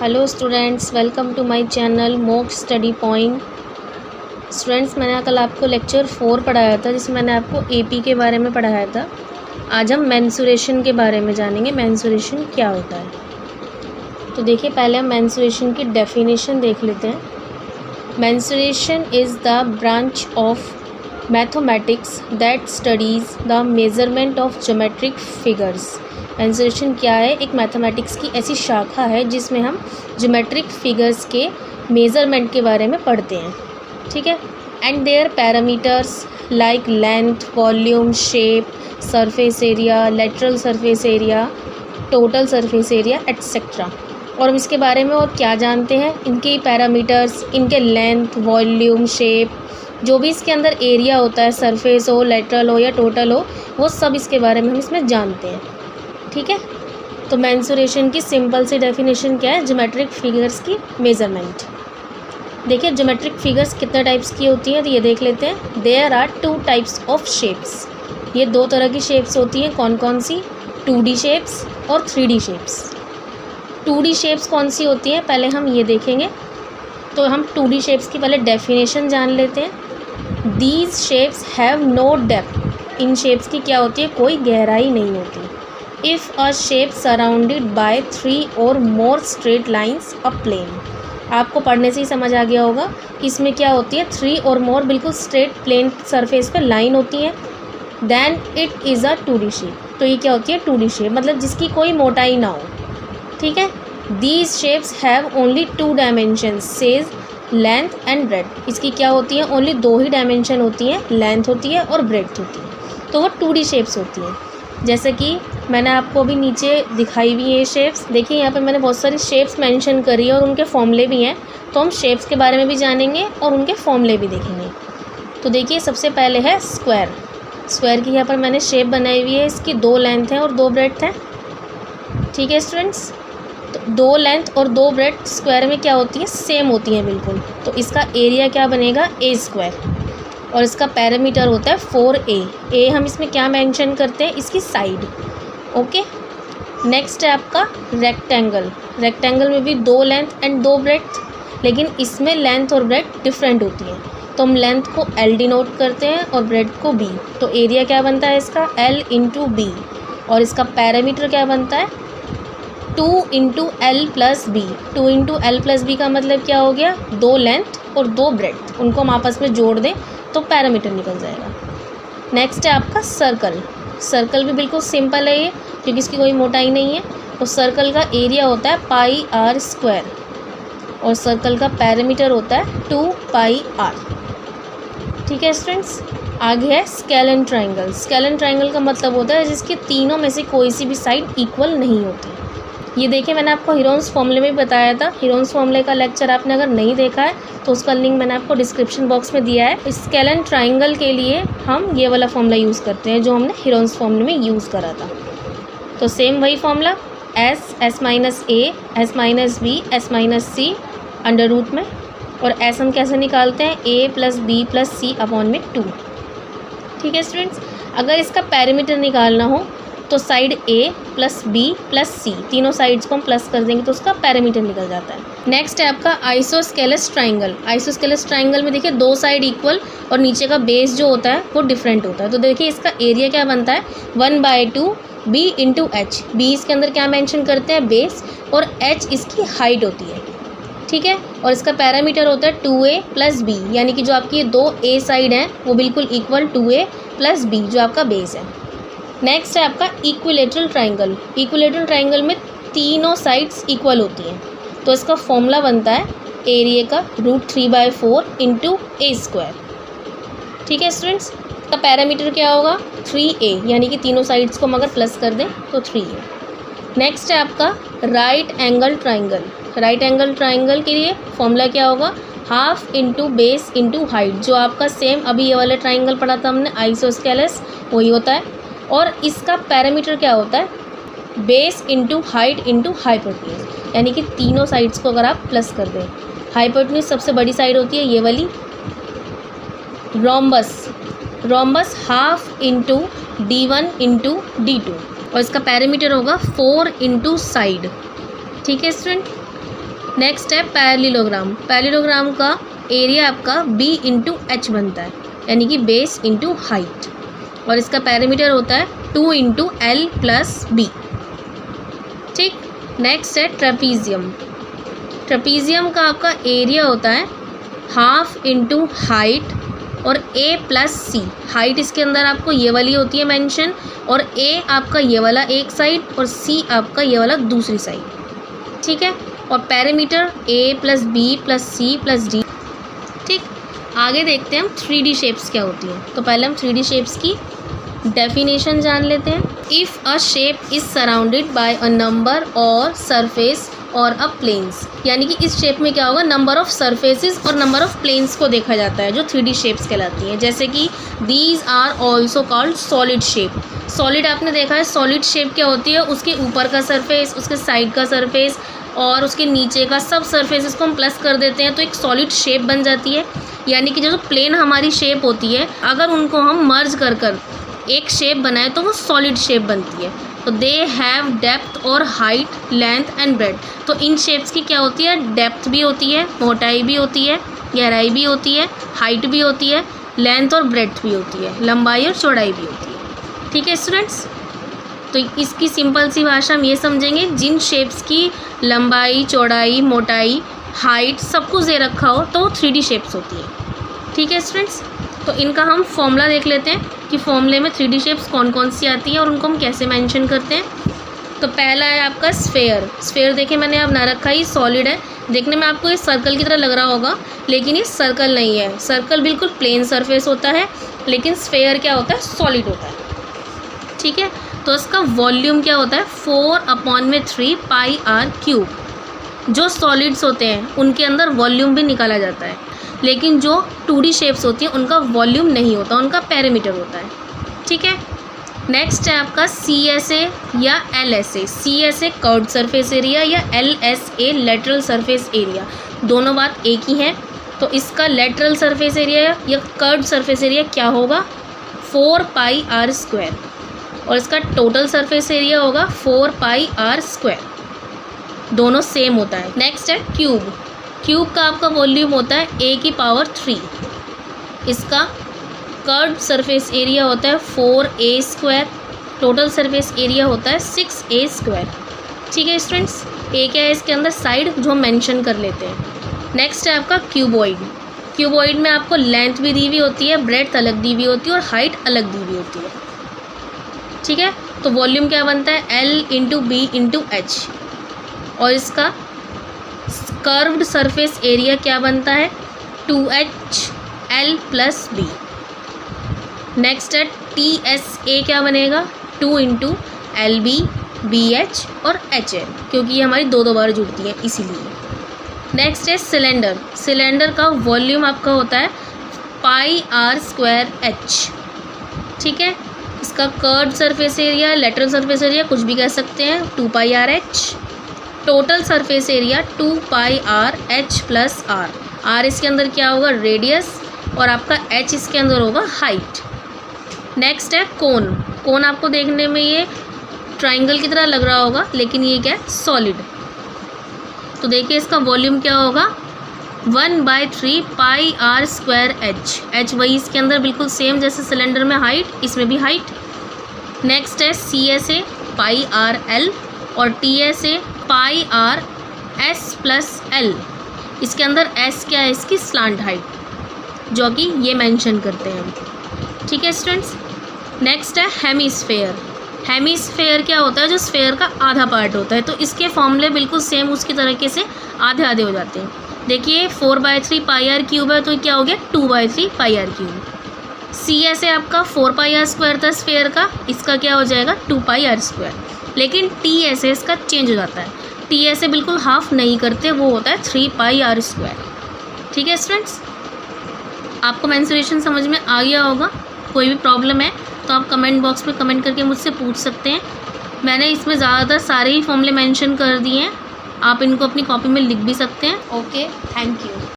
Hello students, welcome to my channel mock study point. Students, मैंने कल आपको lecture 4 पढ़ाया था जिसमें मैंने आपको एपी के बारे में पढ़ाया था। आज हम मेंसुरेशन के बारे में जानेंगे। मेंसुरेशन क्या होता है, तो देखिए पहले हम मेंसुरेशन की डेफिनेशन देख लेते हैं। Mensuration is the branch of mathematics that studies the measurement of geometric figures. Mensuration क्या है? एक मैथमेटिक्स की ऐसी शाखा है जिसमें हम ज्योमेट्रिक फिगर्स के मेज़रमेंट के बारे में पढ़ते हैं, ठीक है। And their parameters like length, volume, shape, surface area, lateral surface area, total surface area etcetera. और हम इसके बारे में और क्या जानते हैं? इनके पैरामीटर्स, इनके लेंथ, वॉल्यूम, शेप, जो भी इसके अंदर एरिया होता है, सरफेस हो, लेटरल हो या टोटल हो, वो सब इसके बारे में हम इसमें जानते हैं, ठीक है। तो मेंसुरेशन की सिंपल सी डेफिनेशन क्या है? ज्योमेट्रिक फिगर्स की मेज़रमेंट। देखिए ज्योमेट्रिक फिगर्स कितने टाइप्स की होती हैं, तो ये देख लेते हैं। There are 2 types of shapes. ये 2 तरह की शेप्स होती हैं। कौन कौन सी? 2D शेप्स और 3D शेप्स। 2D शेप्स कौन सी होती हैं, पहले हम ये देखेंगे। तो हम 2D शेप्स की पहले डेफिनेशन जान लेते हैं। These shapes have no depth. इन शेप्स की क्या होती है? कोई गहराई नहीं होती। If a shape surrounded by 3 or more straight lines a plane. आपको पढ़ने से ही समझ आ गया होगा कि इसमें क्या होती है। 3 और मोर बिल्कुल स्ट्रेट प्लेन सरफेस पे लाइन होती है। Then it is a 2D shape. तो ये क्या होती है? 2D शेप, मतलब जिसकी कोई मोटाई ना हो, ठीक है। These shapes have only 2 dimensions says length and breadth. इसकी क्या होती है? ओनली 2 ही डायमेंशन होती हैं, लेंथ होती है और ब्रेड्थ होती है। तो वो 2D शेप्स होती हैं। जैसे कि मैंने आपको अभी नीचे दिखाई हुई है शेप्स। देखिए यहाँ पर मैंने बहुत सारी शेप्स मेंशन करी है और उनके फॉर्मूले भी हैं। तो हम शेप्स के बारे में भी जानेंगे और उनके फॉर्मूले भी देखेंगे। तो देखिए सबसे पहले है स्क्वायर। स्क्वायर की यहाँ पर मैंने शेप बनाई हुई है। इसकी 2 लेंथ है और 2 ब्रेड्थ है, ठीक है स्टूडेंट्स। तो 2 लेंथ और 2 ब्रेड्थ स्क्वायर में क्या होती है? सेम होती हैं बिल्कुल। तो इसका एरिया क्या बनेगा? ए स्क्वायर। और इसका पैरामीटर होता है 4a। ए हम इसमें क्या मेंशन करते हैं? इसकी साइड, ओके। नेक्स्ट है आपका रेक्टेंगल। रेक्टेंगल में भी 2 लेंथ एंड 2 ब्रेड्थ, लेकिन इसमें लेंथ और ब्रेड्थ डिफरेंट होती है। तो हम लेंथ को L डिनोट करते हैं और ब्रेड्थ को B। तो एरिया क्या बनता है इसका? L into B। और इसका पैरामीटर क्या बनता है? 2 into L plus B. 2 into L plus B का मतलब क्या हो गया? 2 लेंथ और 2 ब्रेड्थ, उनको हम आपस में जोड़ दें तो पैरामीटर निकल जाएगा। नेक्स्ट है आपका सर्कल। सर्कल भी बिल्कुल सिंपल है ये, क्योंकि इसकी कोई मोटाई नहीं है। तो सर्कल का एरिया होता है पाई आर स्क्वायर और सर्कल का पैरामीटर होता है 2 पाई आर, ठीक है स्टूडेंट्स। आगे है scale and triangle. Scale and triangle का मतलब होता है जिसके तीनों में से कोई सी भी साइड इक्वल नहीं होती। ये देखिए मैंने आपको हीरोन्स फॉर्मूले में भी बताया था। हीरोन्स फॉर्मूले का लेक्चर आपने अगर नहीं देखा है तो उसका लिंक मैंने आपको डिस्क्रिप्शन बॉक्स में दिया है। स्केल एंड ट्राइंगल के लिए हम ये वाला फॉर्मूला यूज़ करते हैं जो हमने हीरोन्स फॉर्मूले में यूज़ करा था। तो सेम वही formula, S minus A, S minus B, S minus C under root में। और एस हम कैसे निकालते हैं? A plus B plus C upon में 2, ठीक है स्टूडेंट्स। अगर इसका पैरामीटर निकालना हो तो साइड ए प्लस बी प्लस सी, तीनों साइड्स को हम प्लस कर देंगे तो उसका पैरामीटर निकल जाता है। नेक्स्ट है आपका आइसोस्केलस ट्राइंगल। आइसोस्केलस ट्राइंगल में देखिए 2 साइड इक्वल और नीचे का बेस जो होता है वो डिफरेंट होता है। तो देखिए इसका एरिया क्या बनता है? 1/2 बी इंटू एच। बी इसके अंदर क्या मेंशन करते हैं? बेस, और एच इसकी हाइट होती है, ठीक है। और इसका पैरामीटर होता है 2a प्लस बी, यानी कि जो आपकी 2 ए साइड हैं वो बिल्कुल इक्वल 2a प्लस बी जो आपका बेस है। नेक्स्ट है आपका इक्विलेटरल ट्राइंगल। इक्विलेटरल ट्राइंगल में तीनों साइड्स इक्वल होती हैं। तो इसका फॉर्मूला बनता है एरिया का √3/4 इंटू ए स्क्वायर, ठीक है स्टूडेंट्स। इसका पैरामीटर क्या होगा? 3a, यानी कि तीनों साइड्स को हम अगर प्लस कर दें तो 3a। नेक्स्ट है आपका right angle triangle. Right angle triangle के लिए फॉर्मूला क्या होगा? Half into base into height. जो आपका सेम अभी ये वाला ट्राइंगल पढ़ा था हमने आइसोस्केलस, वही होता है। और इसका पैरामीटर क्या होता है? Base into height into hypotenuse, यानी कि तीनों साइड्स को अगर आप प्लस कर दें। हाइपोटेन्यूज सबसे बड़ी साइड होती है ये वाली। Rhombus, rhombus half into D1 into D2 और इसका पैरामीटर होगा 4 इंटू साइड, ठीक है स्टूडेंट। नेक्स्ट है पैरेललोग्राम। पैरेललोग्राम का एरिया आपका b इंटू एच बनता है, यानी कि बेस इंटू हाइट, और इसका पैरामीटर होता है 2 इंटू एल प्लस बी। ठीक। नेक्स्ट है ट्रेपीजियम। ट्रेपीजियम का आपका एरिया होता है हाफ इंटू हाइट और a प्लस सी। हाइट इसके अंदर आपको ये वाली होती है मेंशन, और a आपका ये वाला एक साइड और c आपका ये वाला दूसरी साइड। ठीक है। और parameter a plus B plus C plus D. ठीक। आगे देखते हैं हम 3D शेप्स क्या होती हैं। तो पहले हम 3D शेप्स की डेफिनेशन जान लेते हैं। If a shape is surrounded by a number और सरफेस और अ प्लेन्स, यानी कि इस शेप में क्या होगा, नंबर ऑफ सरफेसेस और नंबर ऑफ प्लेन्स को देखा जाता है, जो 3D शेप्स कहलाती हैं। जैसे कि these are also called solid shape. Solid आपने देखा है, सॉलिड शेप क्या होती है, उसके ऊपर का सरफेस, उसके साइड का सरफेस और उसके नीचे का सब सरफेसेस को हम प्लस कर देते हैं तो एक सॉलिड शेप बन जाती है। यानी कि जो प्लेन हमारी शेप होती है, अगर उनको हम मर्ज कर कर एक शेप बनाए तो वो सॉलिड शेप बनती है। तो दे हैव डेप्थ और हाइट, लेंथ एंड ब्रेड्थ। तो इन शेप्स की क्या होती है, डेप्थ भी होती है, मोटाई भी होती है, गहराई भी होती है, हाइट भी होती है, लेंथ और ब्रेड्थ भी होती है, लंबाई और चौड़ाई भी होती है। ठीक है स्टूडेंट्स। तो इसकी सिंपल सी भाषा हम ये समझेंगे, जिन शेप्स की लंबाई, चौड़ाई, मोटाई, हाइट सब कुछ दे रखा हो तो 3D शेप्स होती है। ठीक है स्टूडेंट्स। तो इनका हम फॉर्मूला देख लेते हैं कि फॉर्मूले में 3D शेप्स कौन कौन सी आती हैं और उनको हम कैसे मेंशन करते हैं। तो पहला है आपका स्फेयर। स्फेयर देखिए मैंने अब ना रखा, ये सॉलिड है। देखने में आपको ये सर्कल की तरह लग रहा होगा, लेकिन ये सर्कल नहीं है। सर्कल बिल्कुल प्लेन सरफेस होता है, लेकिन स्फेयर क्या होता है, सॉलिड होता है। ठीक है। तो इसका वॉल्यूम क्या होता है, 4/3 पाई आर क्यूब। जो सॉलिड्स होते हैं उनके अंदर वॉल्यूम भी निकाला जाता है, लेकिन जो 2D शेप्स होती हैं उनका वॉल्यूम नहीं होता, उनका पैरामीटर होता है। ठीक है। नेक्स्ट है आपका CSA या LSA। CSA curved surface area या LSA लेटरल सरफेस एरिया, दोनों बात एक ही है। तो इसका लेटरल सरफेस एरिया या कर्व्ड सरफेस एरिया क्या होगा, 4 पाई आर स्क्वायर, और इसका टोटल सरफेस एरिया होगा 4 पाई आर स्क्वायर, दोनों सेम होता है। नेक्स्ट है क्यूब। क्यूब का आपका वॉल्यूम होता है A⁴। इसका कर्व्ड सरफेस एरिया होता है 4A², टोटल सरफेस एरिया होता है 6A²। ठीक है स्टूडेंट्स। ए क्या है इसके अंदर, साइड, जो हम मेंशन कर लेते हैं। नेक्स्ट है आपका क्यूबॉइड। क्यूबॉइड में आपको लेंथ भी दी हुई होती है, ब्रेड्थ अलग दी हुई होती है और हाइट अलग दी हुई होती है। ठीक है। तो वॉल्यूम क्या बनता है, L into B into H, और इसका कर्व्ड सरफेस एरिया क्या बनता है, 2HL प्लस बी। नेक्स्ट है TSA क्या बनेगा, 2 इंटू LB, BH और HL, क्योंकि ये हमारी दो बार जुड़ती है इसीलिए। नेक्स्ट है सिलेंडर। सिलेंडर का वॉल्यूम आपका होता है पाई आर स्क्वायर H। ठीक है। इसका curved surface area, lateral surface area कुछ भी कह सकते हैं, 2 pi R H। Total surface area 2 pi R H plus R। R इसके अंदर क्या होगा, रेडियस, और आपका H इसके अंदर होगा हाइट। नेक्स्ट है कोन। कोन आपको देखने में ये ट्राइंगल की तरह लग रहा होगा, लेकिन ये क्या है, सॉलिड। तो देखिए इसका वॉल्यूम क्या होगा, 1/3 पाई आर स्क्वायर H। H वही इसके अंदर बिल्कुल सेम जैसे सिलेंडर में हाइट, इसमें भी हाइट। नेक्स्ट है CSA पाई आर L और TSA pi R S plus L। इसके अंदर S क्या है, इसकी स्लांट हाइट, जो कि ये मेंशन करते हैं हम। ठीक है स्टूडेंट्स। नेक्स्ट है हेमीस्फेयर। हेमीस्फेयर क्या होता है, जो स्फेयर का आधा पार्ट होता है। तो इसके फॉर्मूले बिल्कुल सेम उसकी तरीके से आधे आधे हो जाते हैं। देखिए 4/3 पाई आर क्यूब है, तो क्या हो गया 2/3 पाई आर क्यूब। CSA आपका 4 पाई आर स्क्वायर था स्फेयर का, इसका क्या हो जाएगा 2 पाई आर स्क्वायर। लेकिन TSA इसका चेंज हो जाता है, TSA बिल्कुल हाफ नहीं करते, वो होता है 3 पाई आर स्क्वायर। ठीक है स्टूडेंट्स। आपको मेंसुरेशन समझ में आ गया होगा। कोई भी प्रॉब्लम है तो आप कमेंट बॉक्स में कमेंट करके मुझसे पूछ सकते हैं। मैंने इसमें ज़्यादातर सारे ही फॉर्मूले मेंशन कर दिए हैं, आप इनको अपनी कॉपी में लिख भी सकते हैं। Okay, thank you.